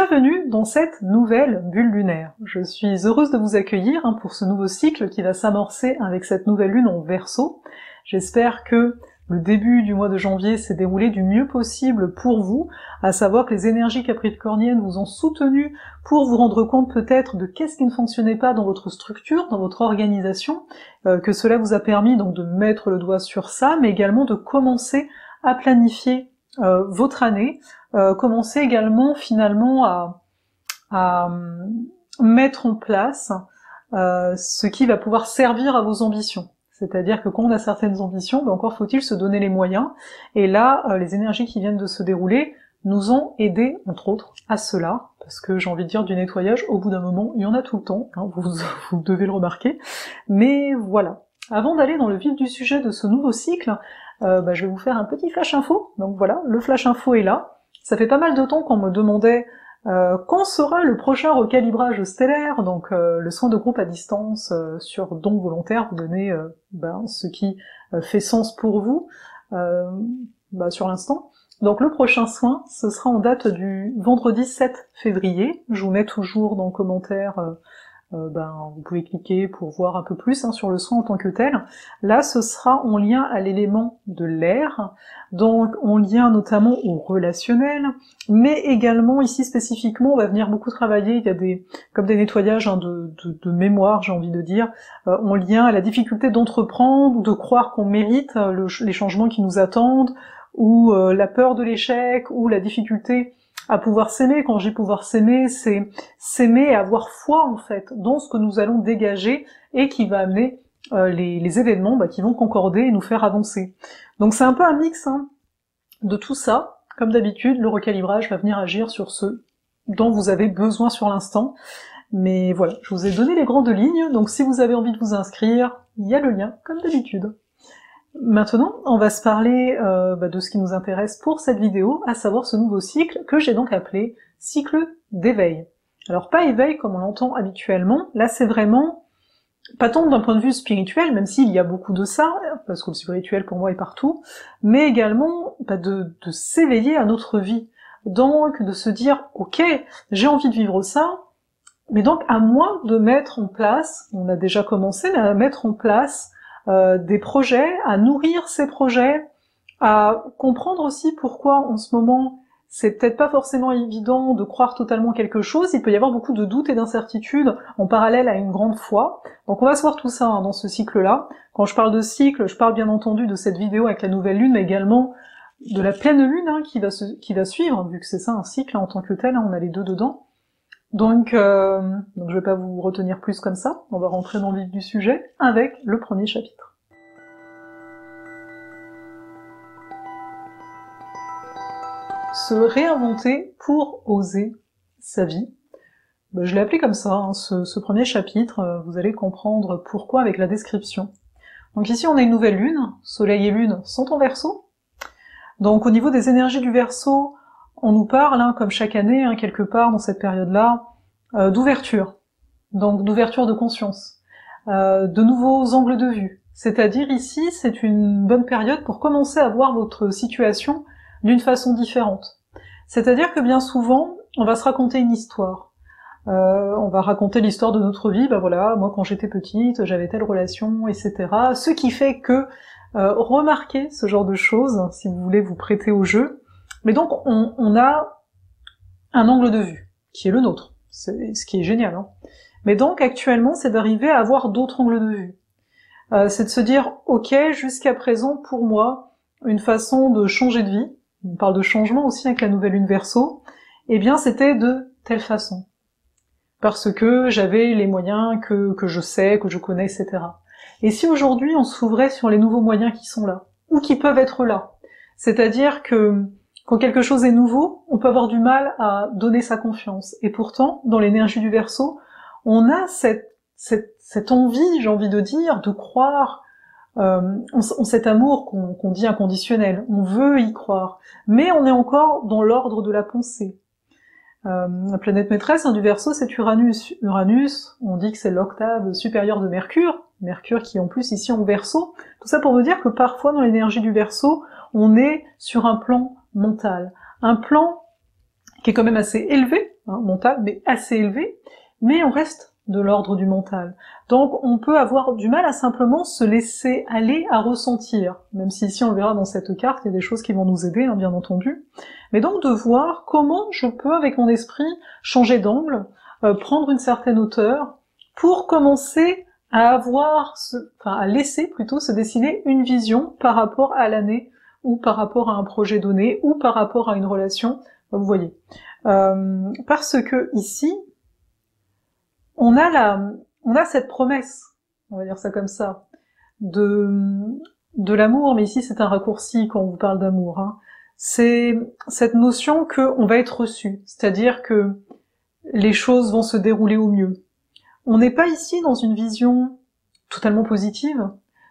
Bienvenue dans cette nouvelle bulle lunaire. Je suis heureuse de vous accueillir pour ce nouveau cycle qui va s'amorcer avec cette nouvelle lune en Verseau. J'espère que le début du mois de janvier s'est déroulé du mieux possible pour vous, à savoir que les énergies capricorniennes vous ont soutenu pour vous rendre compte peut-être de qu'est-ce qui ne fonctionnait pas dans votre structure, dans votre organisation, que cela vous a permis donc de mettre le doigt sur ça, mais également de commencer à planifier votre année, commencer également finalement à mettre en place ce qui va pouvoir servir à vos ambitions. C'est-à-dire que quand on a certaines ambitions, encore faut-il se donner les moyens, et là, les énergies qui viennent de se dérouler nous ont aidés, entre autres, à cela, parce que j'ai envie de dire du nettoyage, au bout d'un moment, il y en a tout le temps, vous devez le remarquer, mais voilà. Avant d'aller dans le vif du sujet de ce nouveau cycle, je vais vous faire un petit flash info. Donc voilà, le flash info est là. Ça fait pas mal de temps qu'on me demandait quand sera le prochain recalibrage stellaire, donc le soin de groupe à distance sur don volontaire, vous donnez ce qui fait sens pour vous sur l'instant. Donc le prochain soin, ce sera en date du vendredi 7 février. Je vous mets toujours dans le commentaire, vous pouvez cliquer pour voir un peu plus sur le soin en tant que tel. Là, ce sera en lien à l'élément de l'air, donc en lien notamment au relationnel, mais également ici spécifiquement, on va venir beaucoup travailler, il y a des nettoyages de mémoire, j'ai envie de dire, en lien à la difficulté d'entreprendre, ou de croire qu'on mérite les changements qui nous attendent, ou la peur de l'échec, ou la difficulté à pouvoir s'aimer. Quand je dis pouvoir s'aimer, c'est s'aimer et avoir foi en fait dans ce que nous allons dégager et qui va amener les événements qui vont concorder et nous faire avancer. Donc c'est un peu un mix de tout ça. Comme d'habitude, le recalibrage va venir agir sur ce dont vous avez besoin sur l'instant. Mais voilà, je vous ai donné les grandes lignes, donc si vous avez envie de vous inscrire, il y a le lien, comme d'habitude. Maintenant, on va se parler de ce qui nous intéresse pour cette vidéo, à savoir ce nouveau cycle que j'ai donc appelé cycle d'éveil. Alors pas éveil comme on l'entend habituellement, là c'est vraiment, pas tant d'un point de vue spirituel, même s'il y a beaucoup de ça, parce que le spirituel pour moi est partout, mais également de s'éveiller à notre vie. Donc de se dire, ok, j'ai envie de vivre ça, mais donc à moi de mettre en place, on a déjà commencé, mais à mettre en place des projets, à nourrir ces projets, à comprendre aussi pourquoi en ce moment c'est peut-être pas forcément évident de croire totalement quelque chose, il peut y avoir beaucoup de doutes et d'incertitudes en parallèle à une grande foi. Donc on va se voir tout ça dans ce cycle-là. Quand je parle de cycle, je parle bien entendu de cette vidéo avec la nouvelle lune, mais également de la pleine lune qui va suivre, vu que c'est ça un cycle en tant que tel, on a les deux dedans. Donc je vais pas vous retenir plus comme ça, on va rentrer dans le vif du sujet avec le premier chapitre. Se réinventer pour oser sa vie. Je l'ai appelé comme ça, ce premier chapitre, vous allez comprendre pourquoi avec la description. Donc ici on a une nouvelle lune, Soleil et Lune sont en Verseau. Donc au niveau des énergies du Verseau, on nous parle, comme chaque année, quelque part dans cette période-là, d'ouverture, donc d'ouverture de conscience, de nouveaux angles de vue. C'est-à-dire ici, c'est une bonne période pour commencer à voir votre situation d'une façon différente. C'est-à-dire que bien souvent, on va se raconter une histoire. On va raconter l'histoire de notre vie, moi quand j'étais petite, j'avais telle relation, etc. Ce qui fait que, remarquez ce genre de choses, si vous voulez vous prêter au jeu. Mais donc, on a un angle de vue, qui est le nôtre, c'est ce qui est génial. Mais donc, actuellement, c'est d'arriver à avoir d'autres angles de vue. C'est de se dire, ok, jusqu'à présent, pour moi, une façon de changer de vie, on parle de changement aussi avec la nouvelle lune Verseau, c'était de telle façon. Parce que j'avais les moyens que je sais, que je connais, etc. Et si aujourd'hui, on s'ouvrait sur les nouveaux moyens qui sont là, ou qui peuvent être là, c'est-à-dire que quand quelque chose est nouveau, on peut avoir du mal à donner sa confiance. Et pourtant, dans l'énergie du Verseau, on a cette envie, j'ai envie de dire, de croire en cet amour qu'on dit inconditionnel. On veut y croire. Mais on est encore dans l'ordre de la pensée. La planète maîtresse du Verseau, c'est Uranus. Uranus, on dit que c'est l'octave supérieure de Mercure. Mercure qui est en plus ici en Verseau. Tout ça pour vous dire que parfois, dans l'énergie du Verseau, on est sur un plan mental. Un plan qui est quand même assez élevé, hein, mental, mais assez élevé, mais on reste de l'ordre du mental. Donc on peut avoir du mal à simplement se laisser aller à ressentir, même si ici on le verra dans cette carte, il y a des choses qui vont nous aider, hein, bien entendu. Mais donc de voir comment je peux, avec mon esprit, changer d'angle, prendre une certaine hauteur, pour commencer à à laisser plutôt se dessiner une vision par rapport à l'année, ou par rapport à un projet donné, ou par rapport à une relation, vous voyez. Parce que ici, on a cette promesse, on va dire ça comme ça, de l'amour, mais ici c'est un raccourci quand on vous parle d'amour, hein. C'est cette notion qu'on va être reçu, c'est-à-dire que les choses vont se dérouler au mieux. On n'est pas ici dans une vision totalement positive,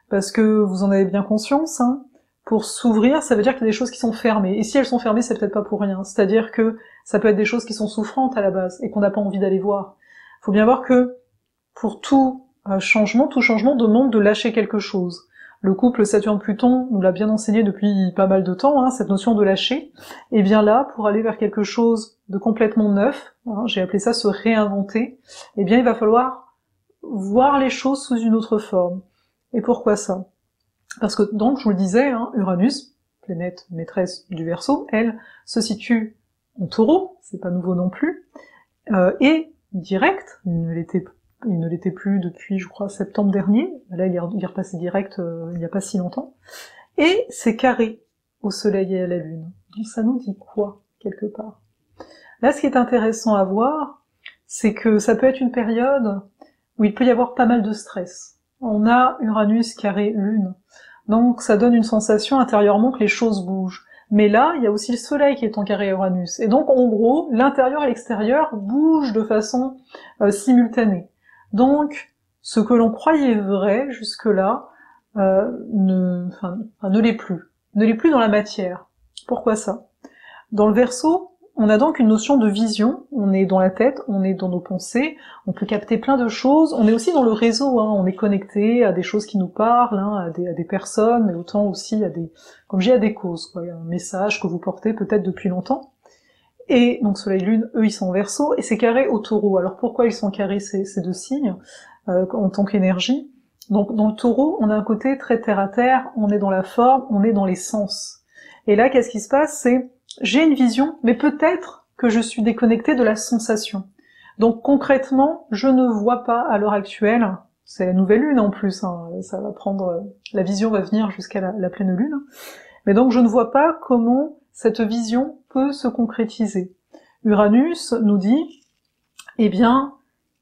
parce que vous en avez bien conscience, hein. Pour s'ouvrir, ça veut dire qu'il y a des choses qui sont fermées. Et si elles sont fermées, c'est peut-être pas pour rien. C'est-à-dire que ça peut être des choses qui sont souffrantes à la base, et qu'on n'a pas envie d'aller voir. Faut bien voir que, pour tout changement demande de lâcher quelque chose. Le couple Saturne-Pluton nous l'a bien enseigné depuis pas mal de temps, hein, cette notion de lâcher. Et bien là, pour aller vers quelque chose de complètement neuf, hein, j'ai appelé ça se réinventer, eh bien il va falloir voir les choses sous une autre forme. Et pourquoi ça? Parce que donc, je vous le disais, hein, Uranus, planète maîtresse du Verseau, elle se situe en Taureau, c'est pas nouveau non plus, et direct, il ne l'était plus depuis, je crois, septembre dernier, là il est repassé direct il n'y a pas si longtemps, et c'est carré au Soleil et à la Lune. Donc ça nous dit quoi, quelque part? Là, ce qui est intéressant à voir, c'est que ça peut être une période où il peut y avoir pas mal de stress. On a Uranus carré Lune, donc ça donne une sensation intérieurement que les choses bougent. Mais là, il y a aussi le Soleil qui est en carré Uranus. Et donc, en gros, l'intérieur et l'extérieur bougent de façon simultanée. Donc, ce que l'on croyait vrai jusque-là ne l'est plus. Ne l'est plus dans la matière. Pourquoi ça? Dans le Verseau, on a donc une notion de vision, on est dans la tête, on est dans nos pensées, on peut capter plein de choses, on est aussi dans le réseau, hein, on est connecté à des choses qui nous parlent, hein, à des personnes, mais autant aussi à des causes, quoi, un message que vous portez peut-être depuis longtemps. Et donc Soleil Lune, eux ils sont en Verseau, et c'est carré au Taureau. Alors pourquoi ils sont carrés ces deux signes, en tant qu'énergie? Donc dans le Taureau, on a un côté très terre à terre, on est dans la forme, on est dans les sens. Et là, qu'est-ce qui se passe? C'est j'ai une vision, mais peut-être que je suis déconnectée de la sensation. Donc concrètement, je ne vois pas à l'heure actuelle, c'est la nouvelle lune en plus, hein, ça va prendre, la vision va venir jusqu'à la pleine lune, mais donc je ne vois pas comment cette vision peut se concrétiser. Uranus nous dit, eh bien,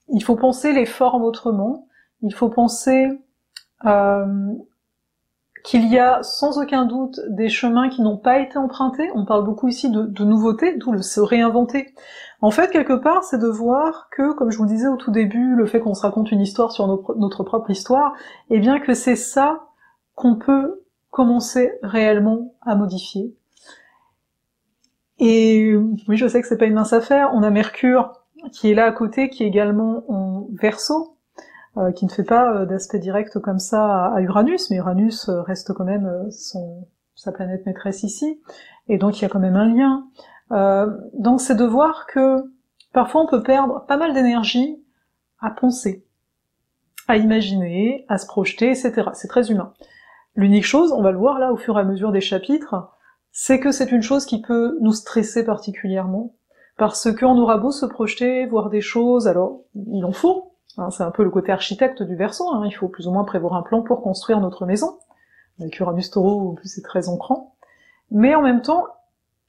il faut penser les formes autrement, il faut penser qu'il y a sans aucun doute des chemins qui n'ont pas été empruntés. On parle beaucoup ici de nouveautés, d'où le se réinventer. En fait, quelque part, c'est de voir que, comme je vous le disais au tout début, le fait qu'on se raconte une histoire sur notre propre histoire, eh bien que c'est ça qu'on peut commencer réellement à modifier. Et oui, je sais que c'est pas une mince affaire, on a Mercure qui est là à côté, qui est également en Verseau, qui ne fait pas d'aspect direct comme ça à Uranus, mais Uranus reste quand même sa planète maîtresse ici, et donc il y a quand même un lien. Donc c'est de voir que parfois on peut perdre pas mal d'énergie à penser, à imaginer, à se projeter, etc. C'est très humain. L'unique chose, on va le voir là au fur et à mesure des chapitres, c'est que c'est une chose qui peut nous stresser particulièrement, parce qu'on aura beau se projeter, voir des choses, alors il en faut, hein, c'est un peu le côté architecte du Verseau, hein, il faut plus ou moins prévoir un plan pour construire notre maison, avec Uranus Taureau, en plus c'est très ancrant, mais en même temps,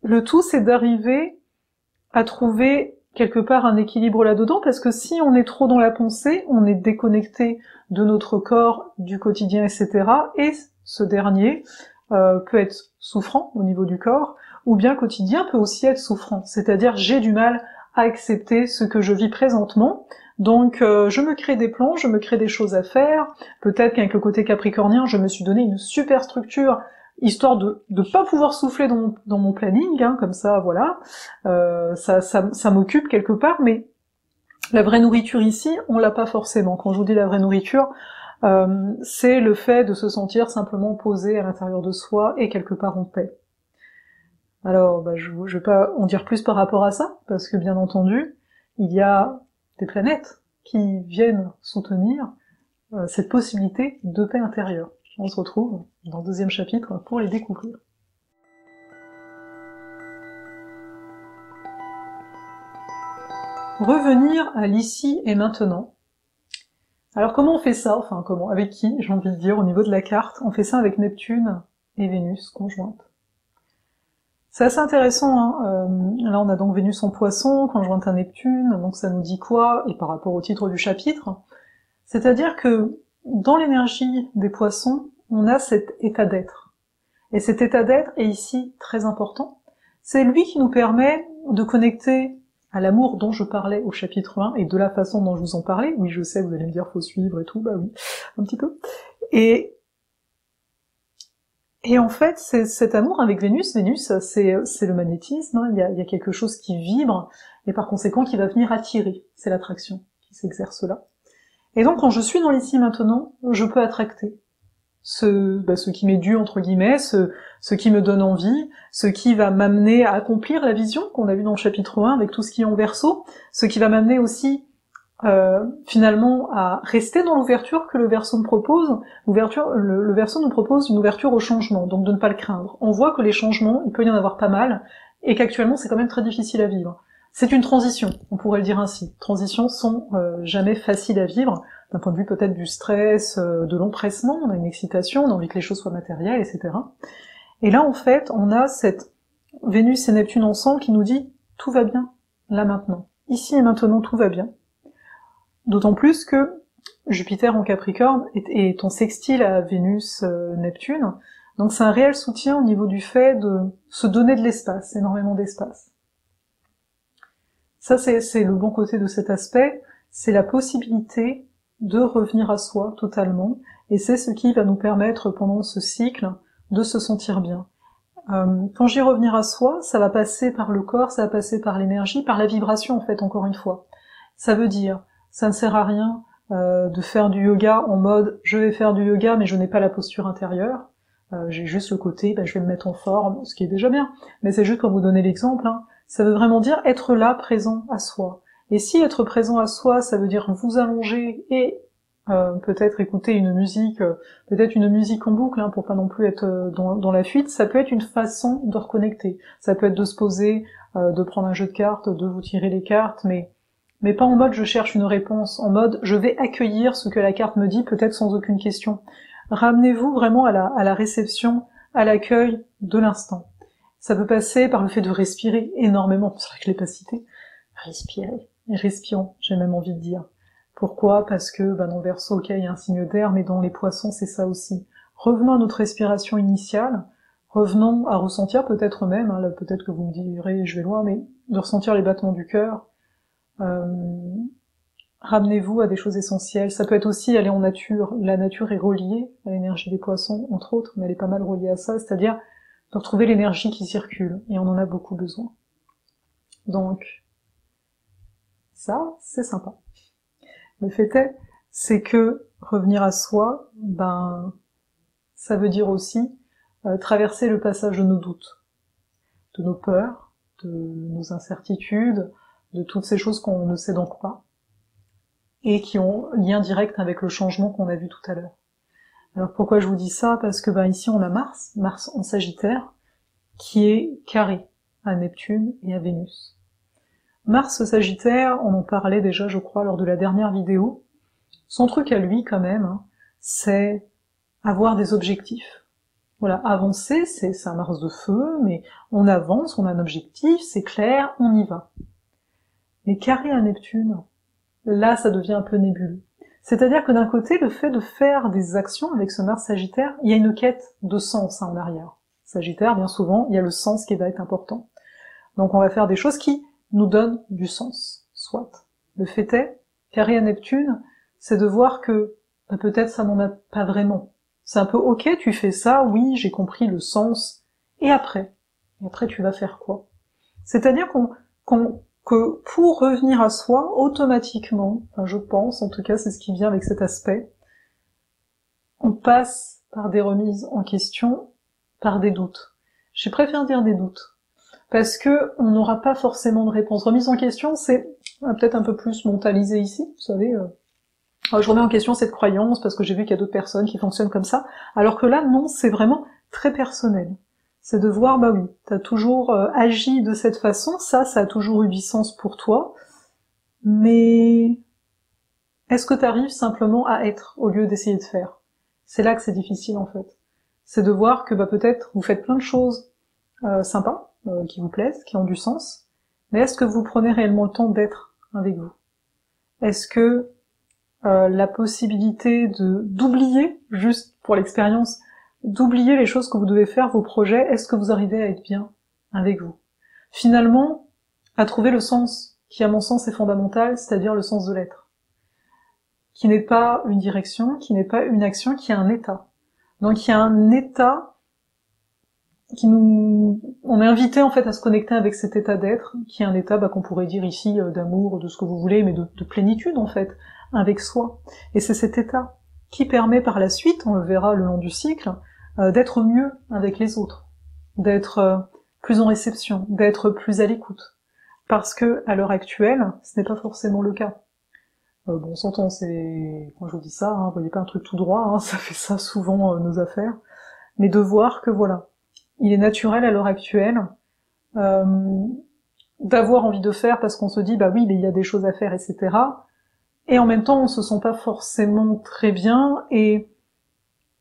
le tout c'est d'arriver à trouver quelque part un équilibre là-dedans, parce que si on est trop dans la pensée, on est déconnecté de notre corps, du quotidien, etc., et ce dernier peut être souffrant au niveau du corps, ou bien quotidien peut aussi être souffrant, c'est-à-dire j'ai du mal à accepter ce que je vis présentement, donc je me crée des plans, je me crée des choses à faire, peut-être qu'avec le côté capricornien, je me suis donné une super structure, histoire de pas pouvoir souffler dans mon planning, hein, comme ça, voilà, ça m'occupe quelque part, mais la vraie nourriture ici, on l'a pas forcément. Quand je vous dis la vraie nourriture, c'est le fait de se sentir simplement posé à l'intérieur de soi et quelque part en paix. Alors, je vais pas en dire plus par rapport à ça, parce que bien entendu, il y a des planètes qui viennent soutenir cette possibilité de paix intérieure. On se retrouve dans le deuxième chapitre pour les découvrir. Revenir à l'ici et maintenant. Alors comment on fait ça? Enfin comment? Avec qui? J'ai envie de dire, au niveau de la carte. On fait ça avec Neptune et Vénus conjointes. C'est assez intéressant, hein. Là on a donc Vénus en Poisson, conjointe à Neptune, donc ça nous dit quoi? Et par rapport au titre du chapitre, c'est-à-dire que dans l'énergie des Poissons, on a cet état d'être. Et cet état d'être est ici très important. C'est lui qui nous permet de connecter à l'amour dont je parlais au chapitre 1 et de la façon dont je vous en parlais. Oui, je sais, vous allez me dire faut suivre et tout, bah oui, un petit peu. Et en fait, c'est cet amour avec Vénus, c'est le magnétisme, hein, il y a quelque chose qui vibre, et par conséquent qui va venir attirer, c'est l'attraction qui s'exerce là. Et donc quand je suis dans l'ici maintenant, je peux attracter ce qui m'est dû, entre guillemets, ce qui me donne envie, ce qui va m'amener à accomplir la vision qu'on a vue dans le chapitre 1 avec tout ce qui est en Verseau, ce qui va m'amener aussi finalement à rester dans l'ouverture que le Verseau me propose. Le Verseau nous propose une ouverture au changement, donc de ne pas le craindre. On voit que les changements, il peut y en avoir pas mal, et qu'actuellement c'est quand même très difficile à vivre. C'est une transition, on pourrait le dire ainsi. Transitions sont jamais faciles à vivre, d'un point de vue peut-être du stress, de l'empressement, on a une excitation, on a envie que les choses soient matérielles, etc. Et là en fait, on a cette Vénus et Neptune ensemble qui nous dit « tout va bien, là maintenant. Ici et maintenant, tout va bien ». D'autant plus que Jupiter en Capricorne est en sextile à Vénus-Neptune, donc c'est un réel soutien au niveau du fait de se donner de l'espace, énormément d'espace. Ça c'est le bon côté de cet aspect, c'est la possibilité de revenir à soi totalement, et c'est ce qui va nous permettre pendant ce cycle de se sentir bien. Quand je dis revenir à soi, ça va passer par le corps, ça va passer par l'énergie, par la vibration en fait, encore une fois. Ça veut dire ça ne sert à rien de faire du yoga en mode je vais faire du yoga mais je n'ai pas la posture intérieure, j'ai juste le côté je vais me mettre en forme, ce qui est déjà bien, mais c'est juste pour vous donner l'exemple, hein. Ça veut vraiment dire être là, présent à soi. Et si être présent à soi, ça veut dire vous allonger et peut-être écouter une musique, peut-être une musique en boucle, hein, pour pas non plus être dans la fuite, ça peut être une façon de reconnecter. Ça peut être de se poser, de prendre un jeu de cartes, de vous tirer les cartes, mais pas en mode je cherche une réponse, en mode je vais accueillir ce que la carte me dit, peut-être sans aucune question. Ramenez-vous vraiment à la réception, à l'accueil de l'instant. Ça peut passer par le fait de respirer énormément, c'est vrai que je l'ai pas cité. Respirer, respirons, j'ai même envie de dire. Pourquoi? Parce que dans le Verseau, ok, il y a un signe d'air, mais dans les Poissons, c'est ça aussi. Revenons à notre respiration initiale, revenons à ressentir peut-être même, hein, là peut-être que vous me direz je vais loin, mais de ressentir les battements du cœur. Ramenez-vous à des choses essentielles. Ça peut être aussi aller en nature. La nature est reliée à l'énergie des Poissons, entre autres, mais elle est pas mal reliée à ça, c'est-à-dire de retrouver l'énergie qui circule, et on en a beaucoup besoin. Donc, ça, c'est sympa. Le fait est, c'est que revenir à soi, ça veut dire aussi traverser le passage de nos doutes, de nos peurs, de nos incertitudes, de toutes ces choses qu'on ne sait donc pas, et qui ont lien direct avec le changement qu'on a vu tout à l'heure. Alors pourquoi je vous dis ça? Parce que ici on a Mars en Sagittaire, qui est carré à Neptune et à Vénus. Mars Sagittaire, on en parlait déjà je crois lors de la dernière vidéo, son truc à lui quand même, hein, c'est avoir des objectifs. Voilà, avancer, c'est un Mars de feu, mais on avance, on a un objectif, c'est clair, on y va. Mais carré à Neptune, là ça devient un peu nébuleux. C'est-à-dire que d'un côté, le fait de faire des actions avec ce Mars Sagittaire, il y a une quête de sens en arrière. Sagittaire, bien souvent, il y a le sens qui va être important. Donc on va faire des choses qui nous donnent du sens, soit. Le fait est, carré à Neptune, c'est de voir que peut-être ça n'en a pas vraiment. C'est un peu ok, tu fais ça, oui, j'ai compris le sens, et après tu vas faire quoi? C'est-à-dire que pour revenir à soi, automatiquement, je pense, en tout cas c'est ce qui vient avec cet aspect, on passe par des remises en question, par des doutes. Je préfère dire des doutes, parce que on n'aura pas forcément de réponse. Remise en question, c'est peut-être un peu plus mentalisé ici, vous savez. Je remets en question cette croyance parce que j'ai vu qu'il y a d'autres personnes qui fonctionnent comme ça, alors que là, non, c'est vraiment très personnel. C'est de voir, bah oui, t'as toujours agi de cette façon, ça a toujours eu du sens pour toi, mais est-ce que t'arrives simplement à être au lieu d'essayer de faire? C'est là que c'est difficile en fait. C'est de voir que bah peut-être vous faites plein de choses sympas, qui vous plaisent, qui ont du sens, mais est-ce que vous prenez réellement le temps d'être avec vous? Est-ce que la possibilité d'oublier, juste pour l'expérience, d'oublier les choses que vous devez faire, vos projets, est-ce que vous arrivez à être bien avec vous? Finalement, à trouver le sens qui, à mon sens, est fondamental, c'est-à-dire le sens de l'être. Qui n'est pas une direction, qui n'est pas une action, qui est un état. Donc il y a un état on est invité en fait à se connecter avec cet état d'être, qui est un état qu'on pourrait dire ici d'amour, de ce que vous voulez, mais de plénitude en fait, avec soi. Et c'est cet état qui permet par la suite, on le verra le long du cycle, d'être mieux avec les autres, d'être plus en réception, d'être plus à l'écoute. Parce que à l'heure actuelle, ce n'est pas forcément le cas. Bon, on s'entend, quand je vous dis ça, vous voyez pas un truc tout droit, ça fait ça souvent nos affaires, mais de voir que voilà, il est naturel à l'heure actuelle d'avoir envie de faire parce qu'on se dit bah oui mais il y a des choses à faire, etc. Et en même temps on se sent pas forcément très bien et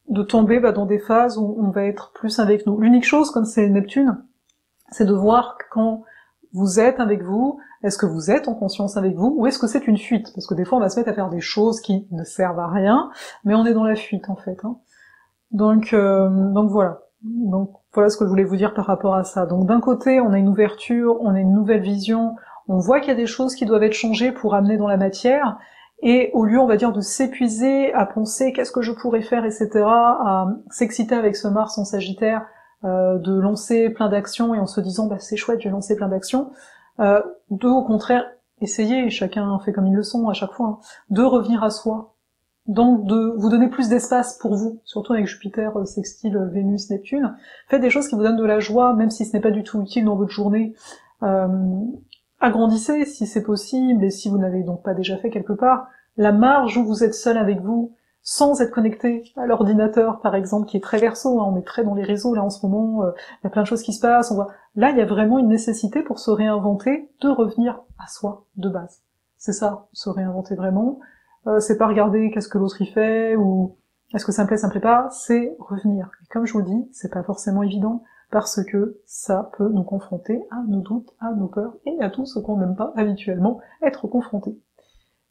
de tomber dans des phases où on va être plus avec nous. L'unique chose, comme c'est Neptune, c'est de voir quand vous êtes avec vous, est-ce que vous êtes en conscience avec vous, ou est-ce que c'est une fuite? Parce que des fois on va se mettre à faire des choses qui ne servent à rien, mais on est dans la fuite en fait. Donc voilà. Donc voilà ce que je voulais vous dire par rapport à ça. Donc d'un côté, on a une ouverture, on a une nouvelle vision, on voit qu'il y a des choses qui doivent être changées pour amener dans la matière, et au lieu, on va dire, de s'épuiser à penser qu'est-ce que je pourrais faire, etc., à s'exciter avec ce Mars en Sagittaire, de lancer plein d'actions et en se disant bah c'est chouette, j'ai lancé plein d'actions, de au contraire essayer, chacun fait comme il le sent à chaque fois, de revenir à soi. Donc de vous donner plus d'espace pour vous, surtout avec Jupiter, sextile, Vénus, Neptune. Faites des choses qui vous donnent de la joie, même si ce n'est pas du tout utile dans votre journée. Agrandissez si c'est possible, et si vous n'avez donc pas déjà fait quelque part, la marge où vous êtes seul avec vous, sans être connecté à l'ordinateur, par exemple, qui est très Verseau, on est très dans les réseaux là en ce moment, il y a plein de choses qui se passent, là il y a vraiment une nécessité pour se réinventer, de revenir à soi, de base. C'est ça, se réinventer vraiment. C'est pas regarder qu'est-ce que l'autre y fait, ou est-ce que ça me plaît pas, c'est revenir. Et comme je vous le dis, c'est pas forcément évident, parce que ça peut nous confronter à nos doutes, à nos peurs, et à tout ce qu'on n'aime pas habituellement être confronté.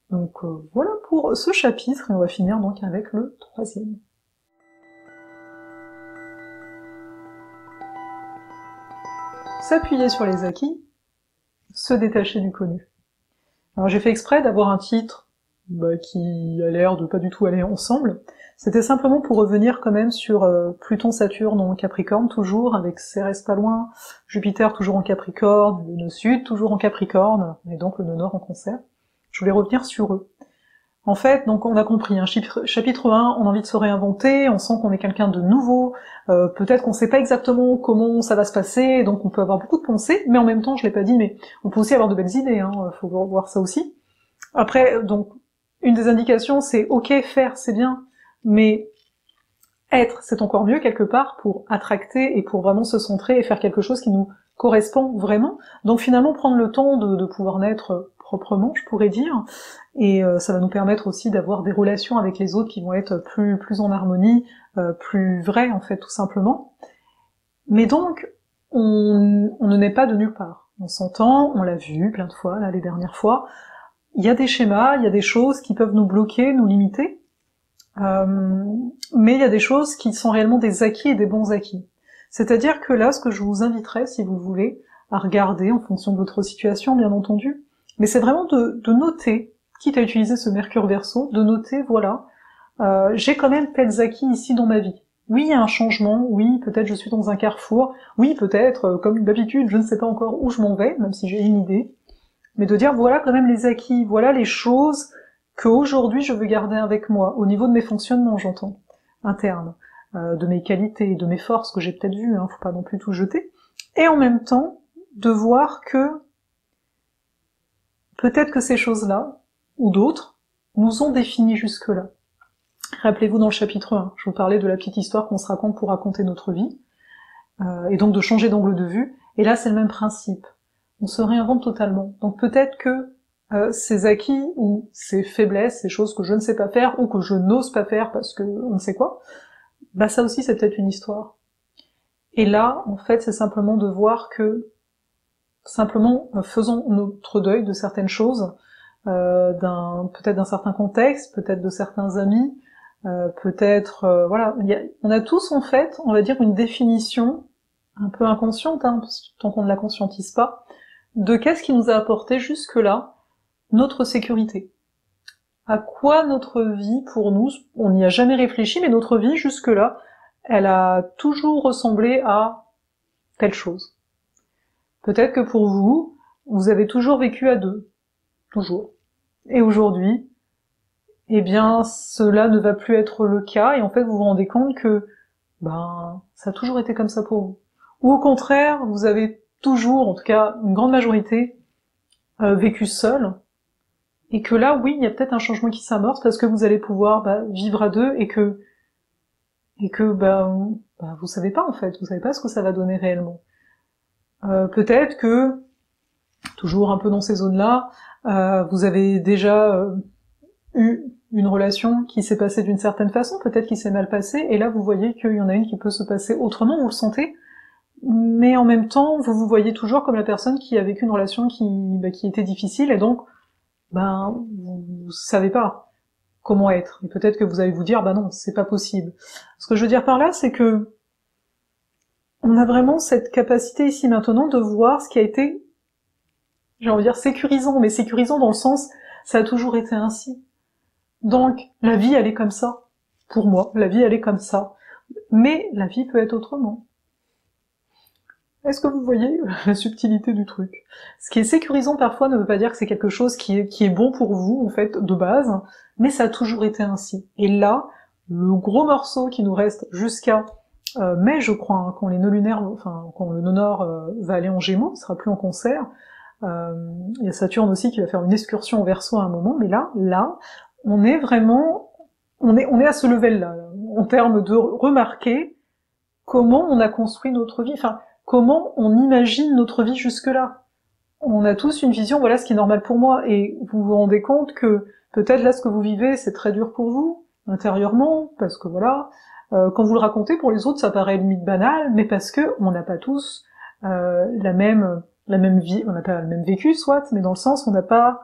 Donc voilà pour ce chapitre, et on va finir donc avec le 3e. S'appuyer sur les acquis, se détacher du connu. Alors j'ai fait exprès d'avoir un titre qui a l'air de pas du tout aller ensemble. C'était simplement pour revenir quand même sur Pluton-Saturne en Capricorne, toujours, avec Cérès pas loin, Jupiter toujours en Capricorne, le nœud sud toujours en Capricorne, et donc le nœud nord en Cancer. Je voulais revenir sur eux. En fait, donc on a compris, chapitre 1, on a envie de se réinventer, on sent qu'on est quelqu'un de nouveau, peut-être qu'on sait pas exactement comment ça va se passer, donc on peut avoir beaucoup de pensées, mais en même temps, je l'ai pas dit, mais on peut aussi avoir de belles idées, faut voir ça aussi. Après, donc, une des indications, c'est ok, faire, c'est bien, mais être, c'est encore mieux quelque part pour attracter et pour vraiment se centrer et faire quelque chose qui nous correspond vraiment. Donc finalement, prendre le temps de pouvoir naître proprement, je pourrais dire, et ça va nous permettre aussi d'avoir des relations avec les autres qui vont être plus en harmonie, plus vraies en fait, tout simplement. Mais donc, on ne naît pas de nulle part. On s'entend, on l'a vu plein de fois, là, les dernières fois. Il y a des schémas, il y a des choses qui peuvent nous bloquer, nous limiter, mais il y a des choses qui sont réellement des acquis et des bons acquis. C'est-à-dire que là, ce que je vous inviterais, si vous voulez, à regarder en fonction de votre situation, bien entendu, mais c'est vraiment de noter, quitte à utiliser ce Mercure Verseau, de noter, voilà, j'ai quand même tels acquis ici dans ma vie. Oui, il y a un changement, oui, peut-être je suis dans un carrefour, oui, peut-être, comme d'habitude, je ne sais pas encore où je m'en vais, même si j'ai une idée, mais de dire voilà quand même les acquis, voilà les choses qu'aujourd'hui je veux garder avec moi, au niveau de mes fonctionnements, j'entends, internes, de mes qualités, de mes forces que j'ai peut-être vues, faut pas non plus tout jeter, et en même temps, de voir que peut-être que ces choses-là, ou d'autres, nous ont définis jusque-là. Rappelez-vous dans le chapitre 1, je vous parlais de la petite histoire qu'on se raconte pour raconter notre vie, et donc de changer d'angle de vue, et là c'est le même principe. On se réinvente totalement. Donc peut-être que ces acquis, ou ces faiblesses, ces choses que je ne sais pas faire, ou que je n'ose pas faire parce que on ne sait quoi, bah ça aussi c'est peut-être une histoire. Et là, en fait, c'est simplement de voir que, simplement, faisons notre deuil de certaines choses, peut-être d'un certain contexte, peut-être de certains amis, peut-être, voilà, on a tous, en fait, on va dire, une définition, un peu inconsciente, hein, tant qu'on ne la conscientise pas, de qu'est-ce qui nous a apporté jusque-là notre sécurité. À quoi notre vie, pour nous, on n'y a jamais réfléchi, mais notre vie, jusque-là, elle a toujours ressemblé à telle chose. Peut-être que pour vous, vous avez toujours vécu à deux. Toujours. Et aujourd'hui, eh bien, cela ne va plus être le cas, et en fait, vous vous rendez compte que, ça a toujours été comme ça pour vous. Ou au contraire, vous avez toujours, en tout cas, une grande majorité, vécu seul, et que là, oui, il y a peut-être un changement qui s'amorce, parce que vous allez pouvoir vivre à deux, et que vous savez pas, en fait, vous savez pas ce que ça va donner réellement. Peut-être que, toujours un peu dans ces zones-là, vous avez déjà eu une relation qui s'est passée d'une certaine façon, peut-être qui s'est mal passée, et là vous voyez qu'il y en a une qui peut se passer autrement, vous le sentez, mais en même temps, vous vous voyez toujours comme la personne qui a vécu une relation qui était difficile, et donc, vous savez pas comment être, et peut-être que vous allez vous dire, non, c'est pas possible. Ce que je veux dire par là, c'est que on a vraiment cette capacité ici maintenant de voir ce qui a été, j'ai envie de dire sécurisant, mais sécurisant dans le sens, ça a toujours été ainsi. Donc, la vie, elle est comme ça. Pour moi, la vie, elle est comme ça. Mais la vie peut être autrement. Est-ce que vous voyez la subtilité du truc? Ce qui est sécurisant parfois ne veut pas dire que c'est quelque chose qui est bon pour vous, en fait, de base, mais ça a toujours été ainsi. Et là, le gros morceau qui nous reste jusqu'à mai, je crois, hein, quand les nœuds lunaires, quand le nœud nord va aller en Gémeaux, il sera plus en concert. Il y a Saturne aussi qui va faire une excursion en Verseau à un moment, mais là, on est vraiment, on est à ce level-là, en termes de remarquer comment on a construit notre vie, comment on imagine notre vie jusque-là. On a tous une vision, voilà ce qui est normal pour moi, et vous vous rendez compte que peut-être là ce que vous vivez, c'est très dur pour vous, intérieurement, parce que voilà, quand vous le racontez, pour les autres, ça paraît limite banal, mais parce que on n'a pas tous la même vie, on n'a pas le même vécu, soit, mais dans le sens, on n'a pas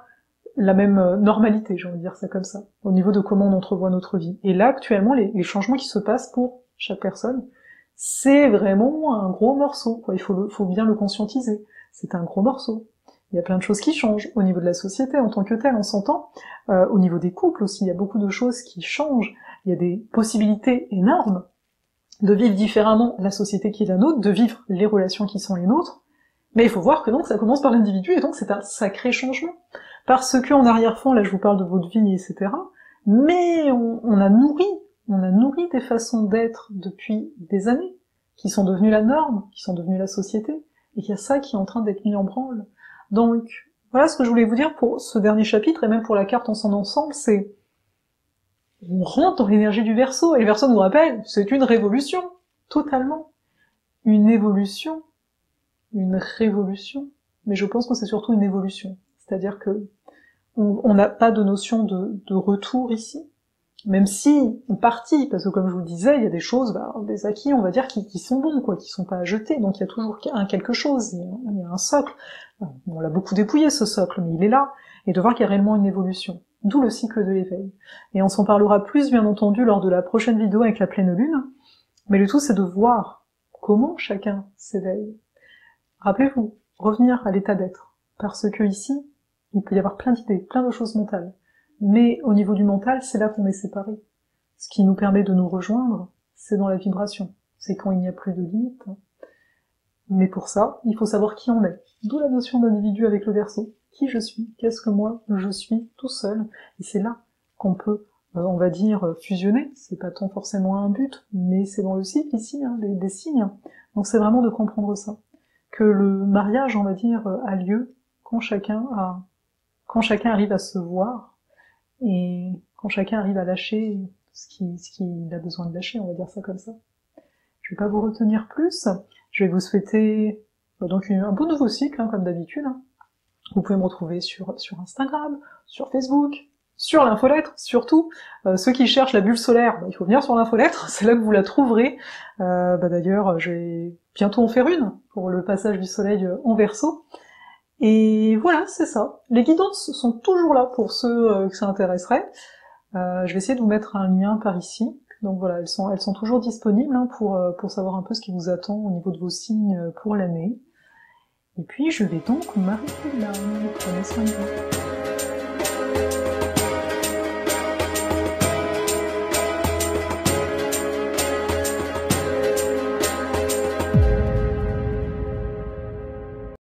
la même normalité, j'ai envie de dire ça comme ça, au niveau de comment on entrevoit notre vie. Et là, actuellement, les changements qui se passent pour chaque personne, c'est vraiment un gros morceau, quoi. Il faut bien le conscientiser. C'est un gros morceau. Il y a plein de choses qui changent au niveau de la société en tant que telle, on s'entend. Au niveau des couples aussi, il y a beaucoup de choses qui changent. Il y a des possibilités énormes de vivre différemment la société qui est la nôtre, de vivre les relations qui sont les nôtres. Mais il faut voir que donc ça commence par l'individu, et donc c'est un sacré changement. Parce que en arrière-fond, là je vous parle de votre vie, etc. Mais on a nourri des façons d'être depuis des années, qui sont devenues la norme, qui sont devenues la société, et qu'il y a ça qui est en train d'être mis en branle. Donc, voilà ce que je voulais vous dire pour ce dernier chapitre, et même pour la carte en son ensemble, c'est on rentre dans l'énergie du Verseau, et le Verseau nous rappelle, c'est une révolution, totalement. Une évolution, une révolution, mais je pense que c'est surtout une évolution. C'est-à-dire que on n'a pas de notion de retour ici, même si en partie, parce que comme je vous le disais, il y a des choses, des acquis, on va dire, qui sont bons, quoi, qui sont pas à jeter, donc il y a toujours quelque chose, il y a un socle. On l'a beaucoup dépouillé ce socle, mais il est là, et de voir qu'il y a réellement une évolution. D'où le cycle de l'éveil. Et on s'en parlera plus, bien entendu, lors de la prochaine vidéo avec la pleine lune, mais le tout c'est de voir comment chacun s'éveille. Rappelez-vous, revenir à l'état d'être, parce que ici, il peut y avoir plein d'idées, plein de choses mentales. Mais au niveau du mental, c'est là qu'on est séparés. Ce qui nous permet de nous rejoindre, c'est dans la vibration. C'est quand il n'y a plus de limites. Mais pour ça, il faut savoir qui on est. D'où la notion d'individu avec le Verseau. Qui je suis? Qu'est-ce que moi je suis tout seul? Et c'est là qu'on peut, on va dire, fusionner. C'est pas tant forcément un but, mais c'est dans le cycle ici, des signes. Donc c'est vraiment de comprendre ça. que le mariage, on va dire, a lieu quand chacun arrive à se voir et quand chacun arrive à lâcher ce qu'il a besoin de lâcher, on va dire ça comme ça. Je vais pas vous retenir plus. Je vais vous souhaiter donc un beau nouveau cycle, hein, comme d'habitude. Vous pouvez me retrouver sur Instagram, sur Facebook, sur l'infolettre, surtout. Ceux qui cherchent la bulle solaire, il faut venir sur l'infolettre, c'est là que vous la trouverez. D'ailleurs, je vais bientôt en faire une pour le passage du soleil en Verseau. Et voilà, c'est ça. Les guidances sont toujours là pour ceux que ça intéresserait. Je vais essayer de vous mettre un lien par ici. Donc voilà, elles sont toujours disponibles hein, pour savoir un peu ce qui vous attend au niveau de vos signes pour l'année. Et puis je vais donc m'arrêter là. Prenez soin de vous.